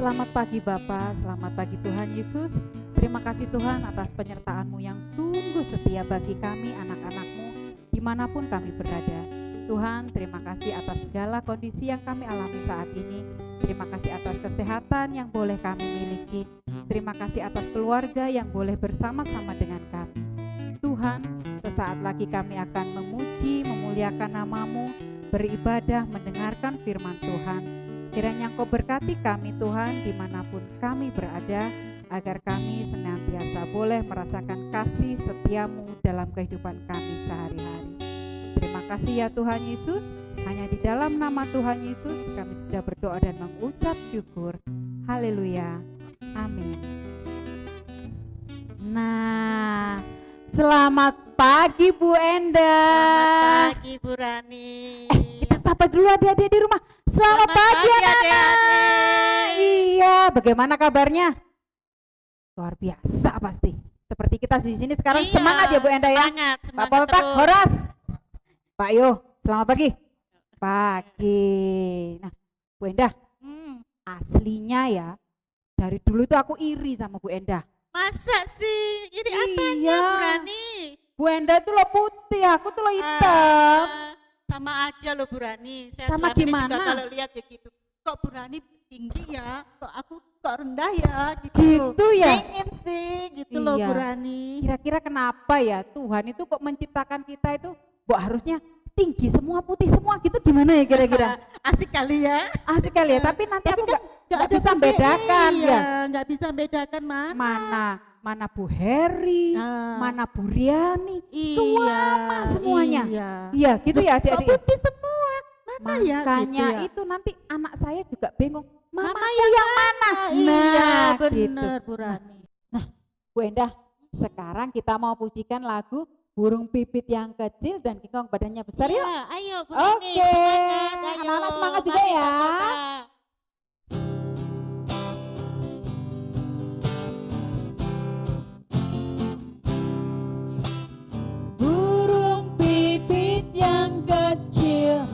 Selamat pagi Bapa, selamat pagi Tuhan Yesus. Terima kasih Tuhan atas penyertaan-Mu yang sungguh setia bagi kami anak-anak-Mu dimanapun kami berada. Tuhan, terima kasih atas segala kondisi yang kami alami saat ini. Terima kasih atas kesehatan yang boleh kami miliki. Terima kasih atas keluarga yang boleh bersama-sama dengan kami. Tuhan, sesaat lagi kami akan memuji, memuliakan nama-Mu, beribadah, mendengarkan firman Tuhan. Kiranya Engkau berkati kami Tuhan dimanapun kami berada, agar kami senantiasa boleh merasakan kasih setia-Mu dalam kehidupan kami sehari-hari. Terima kasih ya Tuhan Yesus, hanya di dalam nama Tuhan Yesus kami sudah berdoa dan mengucap syukur. Haleluya, amin. Nah, selamat pagi Bu Enda. Selamat pagi Bu Rani. Kita sapa dulu adik-adik di rumah. Selamat pagi adik-adik. Iya, bagaimana kabarnya? Luar biasa pasti. Seperti kita di sini sekarang semangat ya Bu Enda ya. Semangat Pak Poltak, terus. Horas. Pak Yo, selamat pagi. Pagi. Nah, Bu Enda, aslinya ya dari dulu itu aku iri sama Bu Enda. Masa sih? Ini apanya Iya. Bu Rani? Bu Enda itu lo putih, aku tuh lo hitam. Sama aja loh Bu Rani. Saya Sama selama ini gimana? juga kalau lihat ya gitu. Kok Bu Rani tinggi ya? Kok aku kok rendah ya? Gitu ya? Pengen sih gitu loh Iya. Bu Rani. Kira-kira kenapa ya Tuhan itu kok menciptakan kita itu harusnya tinggi semua, putih semua gitu, gimana ya kira-kira? Asik kali ya. Asik kali ya, tapi nanti aku Nggak nggak ada bisa pembeda- bedakan iya, ya. nggak bisa bedakan Mana Bu Heri, Nah. mana Bu Riani, Iya, semuanya. Iya. Iya gitu ya Kok adik-adik. putih semua? Mana ya? Makanya Gitu ya? itu nanti anak saya juga bingung. Mama Mama yang mana? Iya, gitu. benar Bu Rani. Bu Endah, sekarang kita mau pujikan lagu Burung Pipit yang Kecil dan Kingkong Badannya Besar yuk. Iya, ayo Bu Rani, Oke, semangat, ayo. anak-anak semangat juga Mari, ya. Pak Poltak. Burung pipit yang kecil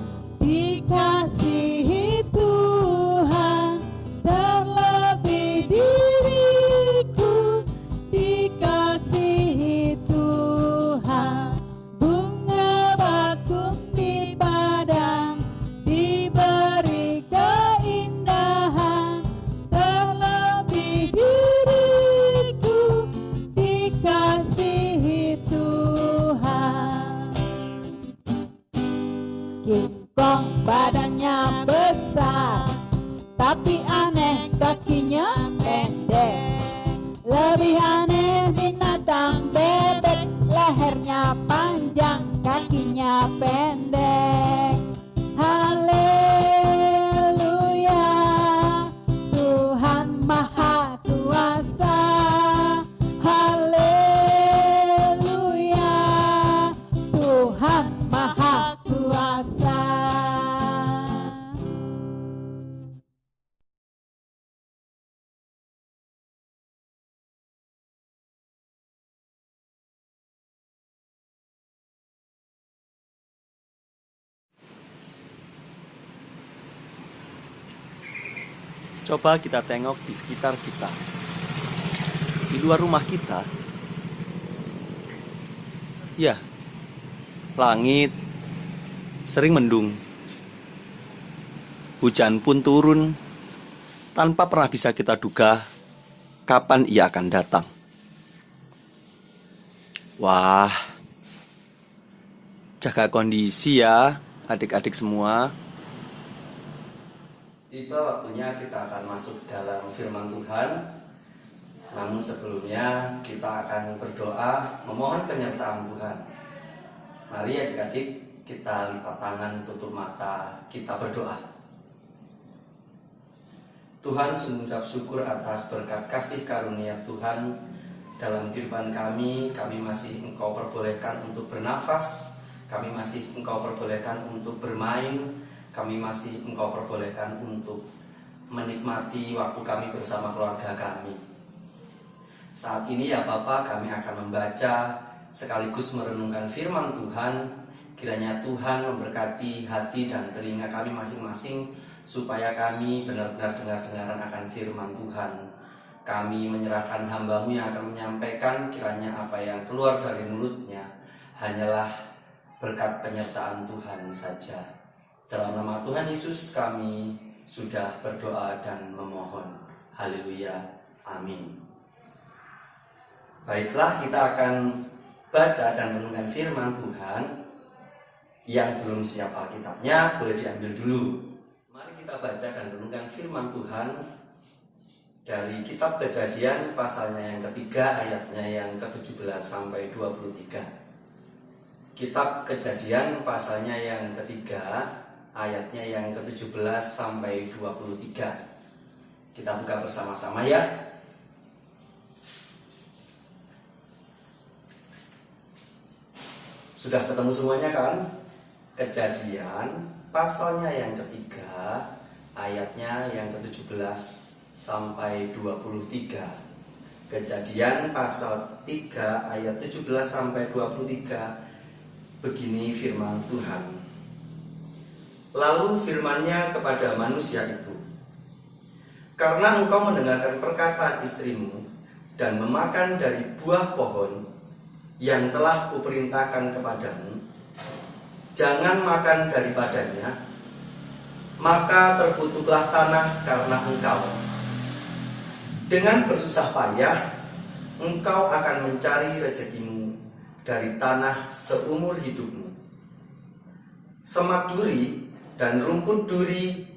dikasihi Tuhan, terlebih diriku dikasihi Tuhan. Bunga bakung di padang diberi keindahan, terlebih diriku dikasihi Tuhan. Kingkong badannya besar, tapi aneh kakinya pendek. Lebih aneh binatang bebek, lehernya panjang, kakinya pendek. Haleluya, Tuhan Maha Kuasa. Haleluya, Tuhan Maha Kuasa. Coba kita tengok di sekitar kita, di luar rumah kita. Ya, langit sering mendung. Hujan pun turun tanpa pernah bisa kita duga kapan ia akan datang. Wah, jaga kondisi ya adik-adik semua. Tiba waktunya kita akan masuk dalam firman Tuhan. Namun sebelumnya kita akan berdoa memohon penyertaan Tuhan. Mari adik-adik kita lipat tangan, tutup mata, kita berdoa. Tuhan, sungguh ucap syukur atas berkat kasih karunia Tuhan dalam kehidupan kami. Kami masih Engkau perbolehkan untuk bernafas, kami masih Engkau perbolehkan untuk bermain, kami masih Engkau perbolehkan untuk menikmati waktu kami bersama keluarga kami. Saat ini ya Bapak, kami akan membaca sekaligus merenungkan firman Tuhan. Kiranya Tuhan memberkati hati dan telinga kami masing-masing, supaya kami benar-benar dengar-dengaran akan firman Tuhan. Kami menyerahkan hamba-Mu yang akan menyampaikan, kiranya apa yang keluar dari mulutnya hanyalah berkat penyertaan Tuhan saja. Dalam nama Tuhan Yesus kami sudah berdoa dan memohon. Haleluya. Amin. Baiklah, kita akan baca dan renungkan firman Tuhan. Yang belum siap Alkitabnya boleh diambil dulu. Mari kita baca dan renungkan firman Tuhan dari kitab Kejadian pasalnya yang ketiga, ayatnya yang ke-17 sampai 23. Kitab Kejadian pasalnya yang ketiga, ayatnya yang ke-17 sampai 23. Kita buka bersama-sama ya. Sudah ketemu semuanya kan? Kejadian pasalnya yang ketiga, ayatnya yang ke-17 sampai 23. Kejadian pasal 3 ayat 17 sampai 23. Begini firman Tuhan. Lalu firman-Nya kepada manusia itu, karena engkau mendengarkan perkataan istrimu dan memakan dari buah pohon yang telah kuperintahkan kepadamu, jangan makan daripadanya, maka terkutuklah tanah karena engkau. Dengan bersusah payah, engkau akan mencari rezekimu dari tanah seumur hidupmu. Semak duri dan rumput duri,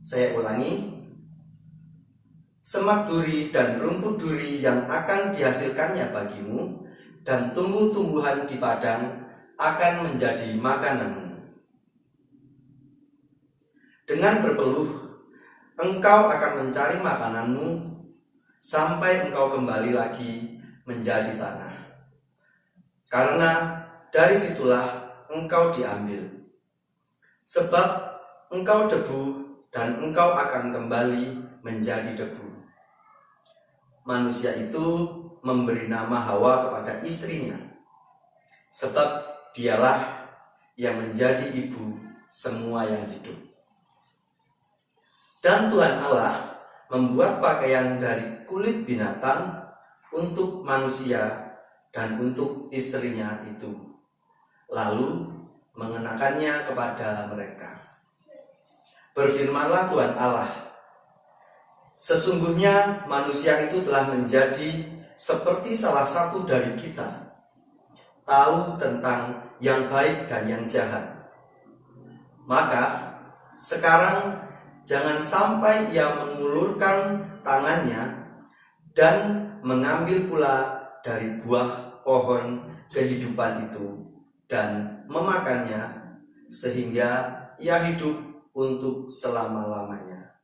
saya ulangi, semak duri dan rumput duri yang akan dihasilkannya bagimu, dan tumbuh-tumbuhan di padang akan menjadi makananmu. Dengan berpeluh, engkau akan mencari makananmu sampai engkau kembali lagi menjadi tanah. Karena dari situlah engkau diambil. Sebab engkau debu dan engkau akan kembali menjadi debu. Manusia itu memberi nama Hawa kepada istrinya, sebab dialah yang menjadi ibu semua yang hidup. Dan Tuhan Allah membuat pakaian dari kulit binatang untuk manusia dan untuk istrinya itu, lalu mengenakannya kepada mereka. Berfirmanlah Tuhan Allah, sesungguhnya manusia itu telah menjadi seperti salah satu dari kita, tahu tentang yang baik dan yang jahat. Maka sekarang jangan sampai ia mengulurkan tangannya dan mengambil pula dari buah pohon kehidupan itu dan memakannya, sehingga ia hidup untuk selama-lamanya.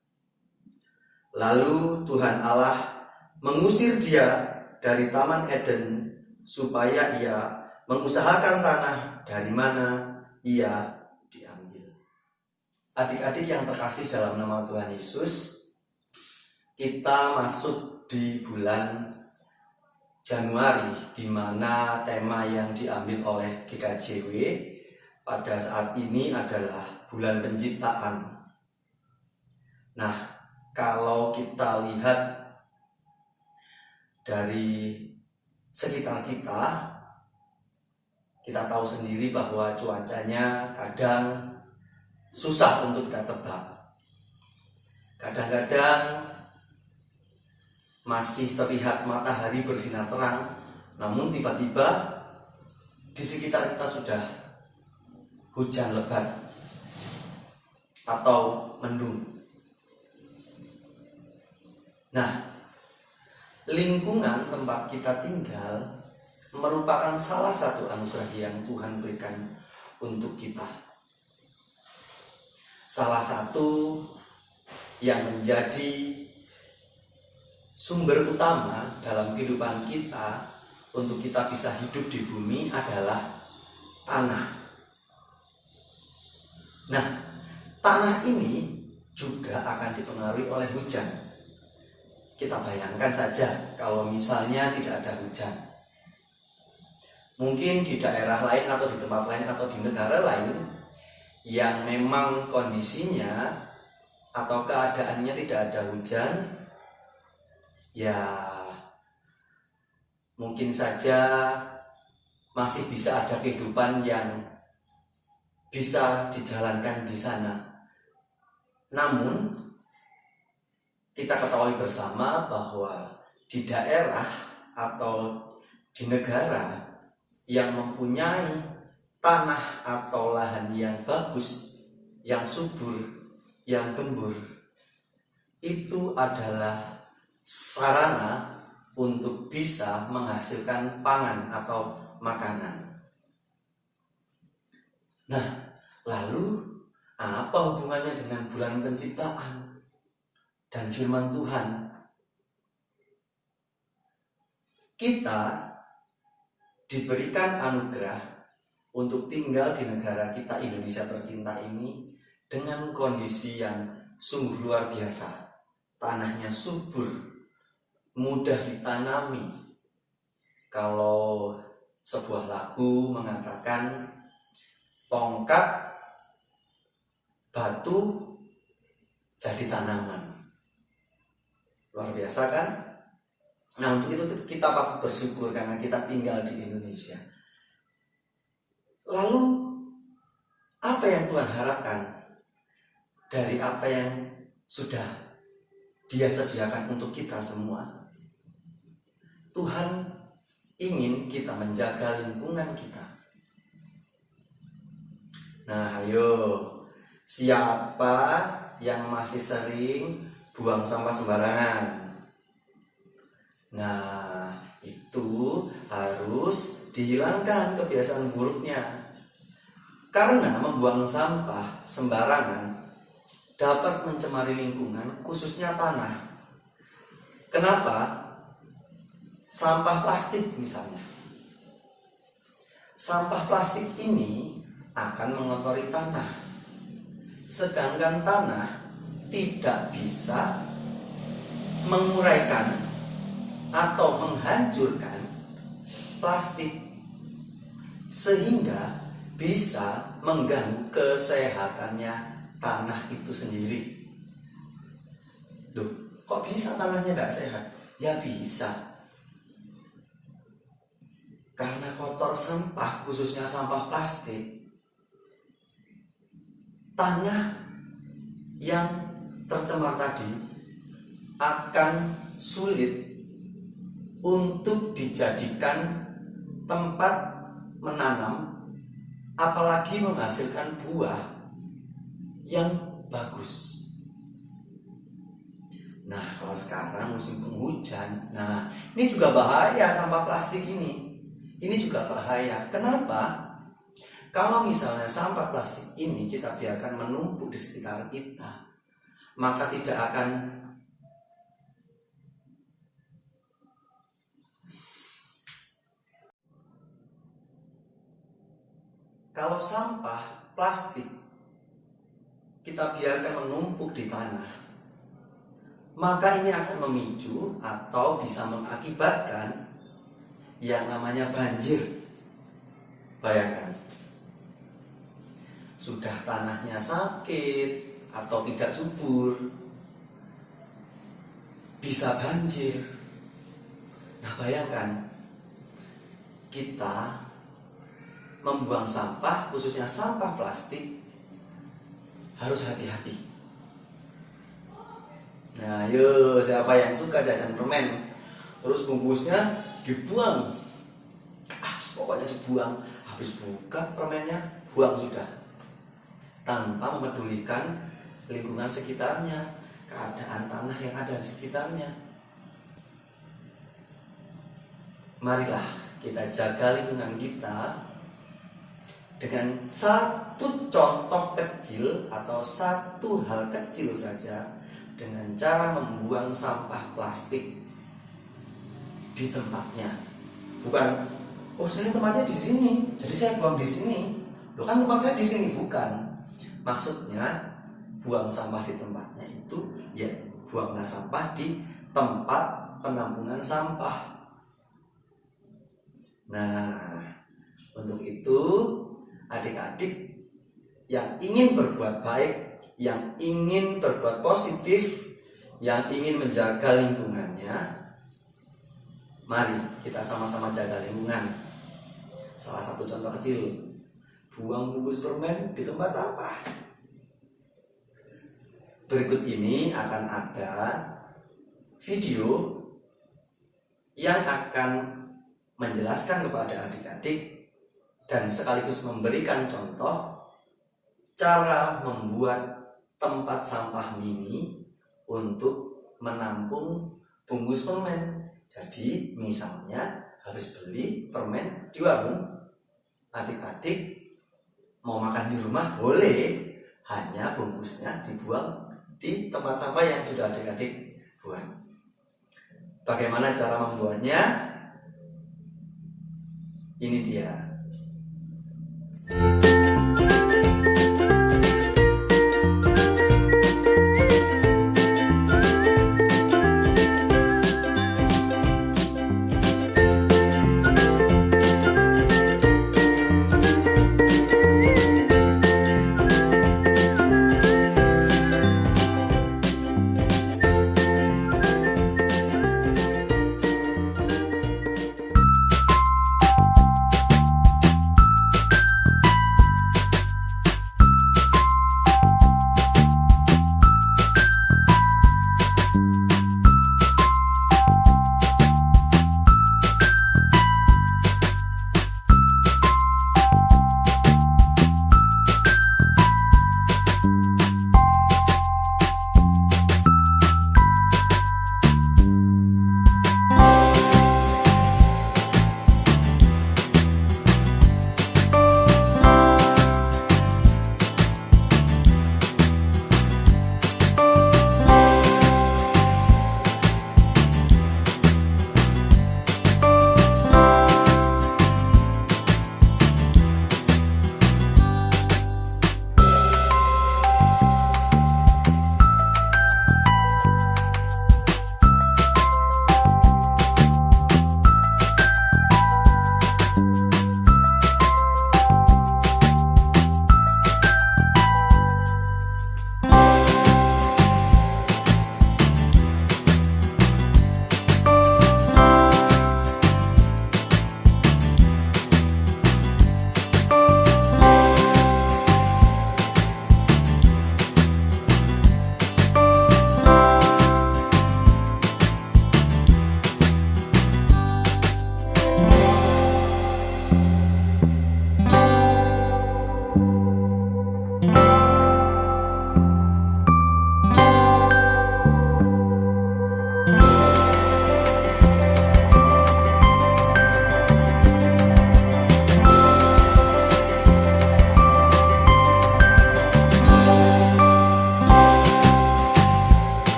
Lalu Tuhan Allah mengusir dia dari Taman Eden supaya ia mengusahakan tanah dari mana ia diambil. Adik-adik yang terkasih dalam nama Tuhan Yesus, kita masuk di bulan Januari, di mana tema yang diambil oleh GKJW pada saat ini adalah bulan penciptaan. Nah, kalau kita lihat dari sekitar kita, kita tahu sendiri bahwa cuacanya kadang susah untuk kita tebak. Kadang-kadang masih terlihat matahari bersinar terang, namun tiba-tiba di sekitar kita sudah hujan lebat atau mendung. Nah, lingkungan tempat kita tinggal merupakan salah satu anugerah yang Tuhan berikan untuk kita. Salah satu yang menjadi sumber utama dalam kehidupan kita untuk kita bisa hidup di bumi adalah tanah. Nah, tanah ini juga akan dipengaruhi oleh hujan. Kita bayangkan saja kalau misalnya tidak ada hujan. Mungkin di daerah lain atau di tempat lain atau di negara lain yang memang kondisinya atau keadaannya tidak ada hujan, ya mungkin saja masih bisa ada kehidupan yang bisa dijalankan di sana. Namun kita ketahui bersama bahwa di daerah atau di negara yang mempunyai tanah atau lahan yang bagus, yang subur, yang gembur, itu adalah sarana untuk bisa menghasilkan pangan atau makanan. Nah, lalu apa hubungannya dengan bulan penciptaan dan firman Tuhan? Kita diberikan anugerah untuk tinggal di negara kita Indonesia tercinta ini dengan kondisi yang sungguh luar biasa. Tanahnya subur, mudah ditanami. Kalau sebuah lagu mengatakan tongkat batu jadi tanaman. Luar biasa kan? Nah, untuk itu kita patut bersyukur karena kita tinggal di Indonesia. Lalu apa yang Tuhan harapkan dari apa yang sudah Dia sediakan untuk kita semua? Tuhan ingin kita menjaga lingkungan kita. Nah, ayo, siapa yang masih sering buang sampah sembarangan? Nah, itu harus dihilangkan kebiasaan buruknya. Karena membuang sampah sembarangan dapat mencemari lingkungan, khususnya tanah. Kenapa? Sampah plastik misalnya. Sampah plastik ini akan mengotori tanah. Sedangkan tanah tidak bisa menguraikan atau menghancurkan plastik, sehingga bisa mengganggu kesehatannya tanah itu sendiri. Loh, kok bisa tanahnya tidak sehat? Ya bisa, karena kotor sampah, khususnya sampah plastik. Tanah yang tercemar tadi akan sulit untuk dijadikan tempat menanam, apalagi menghasilkan buah yang bagus. Nah, kalau sekarang musim penghujan, nah ini juga bahaya sampah plastik ini. Ini juga bahaya. Kenapa? Kalau misalnya sampah plastik ini kita biarkan menumpuk di sekitar kita, maka tidak akan kalau sampah plastik kita biarkan menumpuk di tanah, maka ini akan memicu atau bisa mengakibatkan yang namanya banjir. Bayangkan, sudah tanahnya sakit atau tidak subur, bisa banjir. Nah, bayangkan kita membuang sampah, khususnya sampah plastik, harus hati-hati. Nah, yuk, siapa yang suka jajan permen terus bungkusnya dibuang? Pokoknya dibuang. Habis buka permennya, buang sudah, tanpa memedulikan lingkungan sekitarnya, keadaan tanah yang ada di sekitarnya. Marilah kita jaga lingkungan kita dengan satu contoh kecil atau satu hal kecil saja, dengan cara membuang sampah plastik di tempatnya. Bukan, oh saya tempatnya di sini, jadi saya buang di sini. Loh, kan tempat saya di sini. Bukan. Maksudnya buang sampah di tempatnya itu ya buanglah sampah di tempat penampungan sampah. Nah, untuk itu adik-adik yang ingin berbuat baik, yang ingin berbuat positif, yang ingin menjaga lingkungannya, mari kita sama-sama jaga lingkungan. Salah satu contoh kecil, buang bungkus permen di tempat sampah. Berikut ini akan ada video yang akan menjelaskan kepada adik-adik dan sekaligus memberikan contoh cara membuat tempat sampah mini untuk menampung bungkus permen. Jadi misalnya habis beli permen di warung, adik-adik mau makan di rumah boleh, hanya bungkusnya dibuang di tempat sampah yang sudah adik-adik buat. Bagaimana cara membuatnya? Ini dia.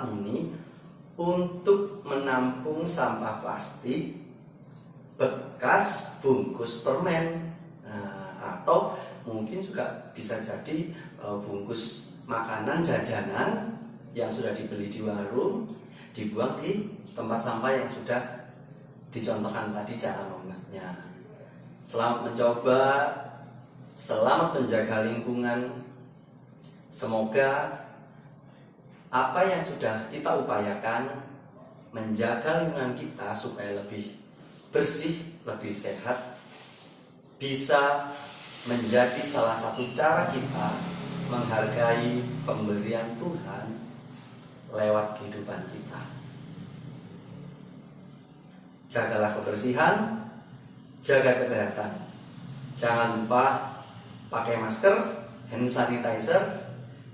tempat ini untuk menampung sampah plastik bekas bungkus permen. Atau mungkin juga bisa jadi bungkus makanan jajanan yang sudah dibeli di warung dibuang di tempat sampah yang sudah dicontohkan tadi cara membuatnya. Selamat mencoba, selamat menjaga lingkungan. Semoga apa yang sudah kita upayakan menjaga lingkungan kita supaya lebih bersih, lebih sehat, bisa menjadi salah satu cara kita menghargai pemberian Tuhan lewat kehidupan kita. Jagalah kebersihan, jaga kesehatan. Jangan lupa pakai masker, hand sanitizer,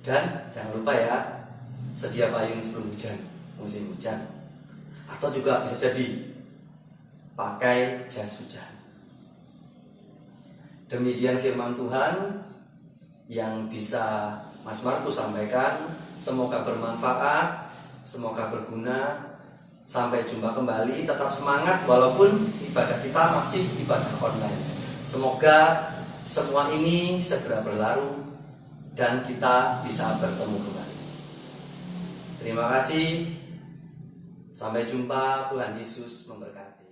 dan jangan lupa ya, sedia payung sebelum hujan, musim hujan. Atau juga bisa jadi pakai jas hujan. Demikian firman Tuhan yang bisa Mas Markus sampaikan. Semoga bermanfaat, semoga berguna. Sampai jumpa kembali. Tetap semangat walaupun ibadah kita masih ibadah online. Semoga semua ini segera berlalu dan kita bisa bertemu kembali. Terima kasih. Sampai jumpa. Tuhan Yesus memberkati.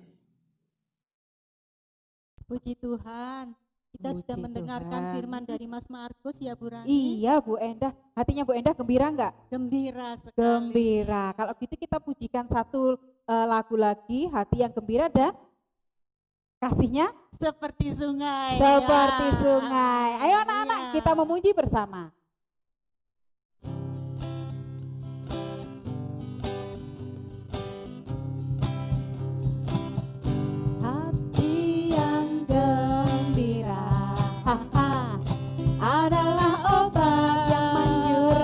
Puji Tuhan. Kita Puji sudah mendengarkan Tuhan. firman dari Mas Markus ya Bu Rani. Iya Bu Endah, hatinya Bu Endah gembira enggak? Gembira sekali. Gembira. Kalau gitu kita pujikan satu lagu lagi, hati yang gembira dan kasihnya Seperti sungai. seperti ya. sungai. Ayo anak-anak Iya. kita memuji bersama. Hati yang gembira adalah obat yang manjur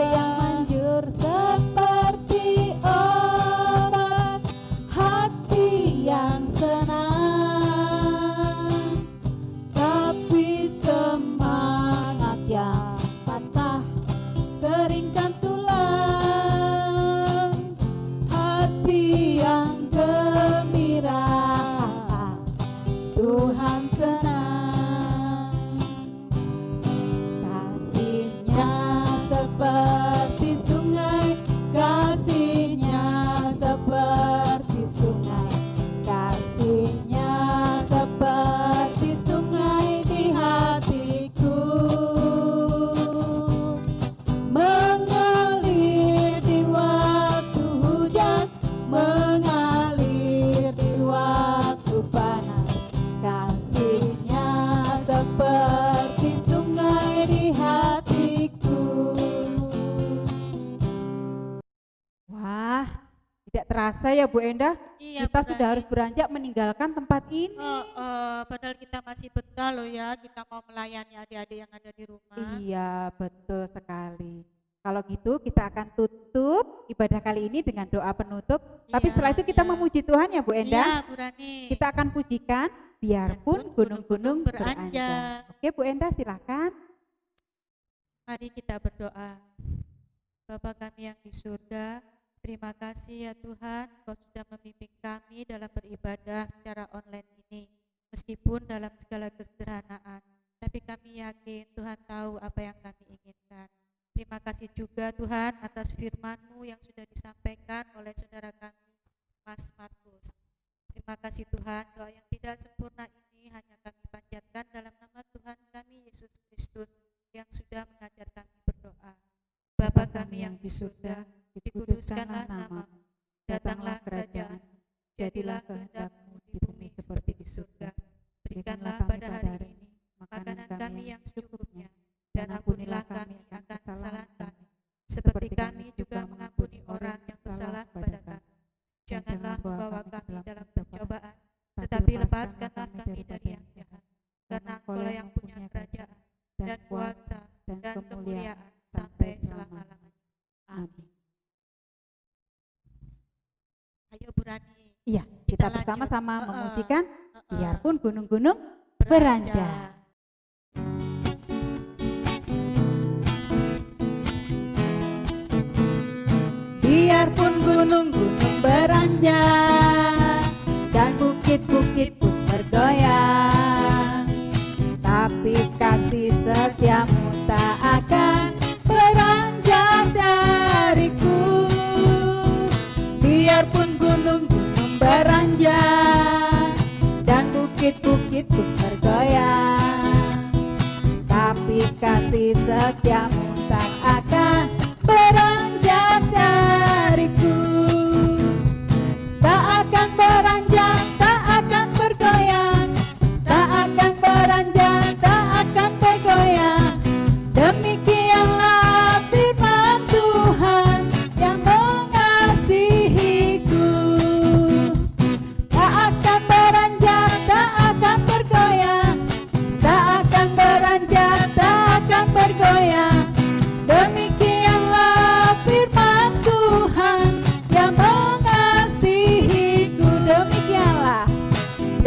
seperti obat. Hati yang senang tapi semangat yang patah keringkan tulang. Hati yang gembira Tuhan senang. Kasihnya seperti sungai, kasihnya seperti sungai, kasihnya seperti sungai di hatiku. Mengalir di waktu hujan, mengalir di waktu panas. Kasihnya seperti sungai di hatiku. Wah, tidak terasa ya Bu Endah, Iya, kita Bu sudah Rani. harus beranjak meninggalkan tempat ini. Padahal kita masih betah loh ya, kita mau melayani adik-adik yang ada di rumah. Iya, betul sekali. Kalau gitu kita akan tutup ibadah kali ini dengan doa penutup. Tapi Iya, setelah itu kita iya. memuji Tuhan ya Bu Endah. Iya Bu Rani. Kita akan pujikan biarpun gunung-gunung beranjak. Oke Bu Endah silakan. Mari kita berdoa. Bapa kami yang di surga, terima kasih ya Tuhan, Kau sudah membimbing kami dalam beribadah secara online ini. Meskipun dalam segala kesederhanaan, tapi kami yakin Tuhan tahu apa yang kami inginkan. Terima kasih juga Tuhan atas firman-Mu yang sudah disampaikan oleh saudara kami, Mas Markus. Terima kasih Tuhan, doa yang tidak sempurna ini hanya kami panjatkan dalam nama Tuhan kami Yesus Kristus yang sudah mengajar kami berdoa. Bapa kami yang di surga, dikuduskanlah namamu, datanglah kerajaan, jadilah kehendak-Mu di bumi seperti di surga. Berikanlah pada hari ini makanan kami yang secukupnya, dan ampunilah kami akan kesalahan kami, seperti kami juga mengampuni orang yang bersalah kepada kami. Janganlah membawa kami dalam pencobaan, tetapi lepaskanlah kami dari yang jahat. Karena Engkaulah yang punya kerajaan, dan kuasa, dan kemuliaan sampai selama-lamanya. Amin. Ayo Bu Rani. Iya, Kita kita bersama-sama lanjut. memujikan biarpun gunung-gunung beranjak. Biarpun gunung-gunung beranjak dan bukit-bukit pun bergoyang, tapi kasih setiamu tak akan beranjak dariku. Biarpun gunung-gunung beranjak dan bukit-bukit pun bergoyang, tapi kasih setiamu tak akan beranjak dariku. Tak akan beranjak, tak akan bergoyang, tak akan beranjak, tak akan bergoyang. Demikianlah firman Tuhan yang mengasihiku. Tak akan beranjak, tak akan bergoyang, tak akan beranjak, tak akan bergoyang. Demikianlah firman Tuhan yang mengasihiku.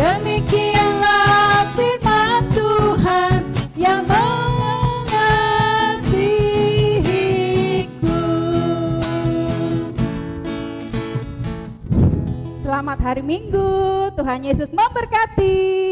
Demikianlah firman Tuhan yang mengasihiku. Selamat hari Minggu, Tuhan Yesus memberkati.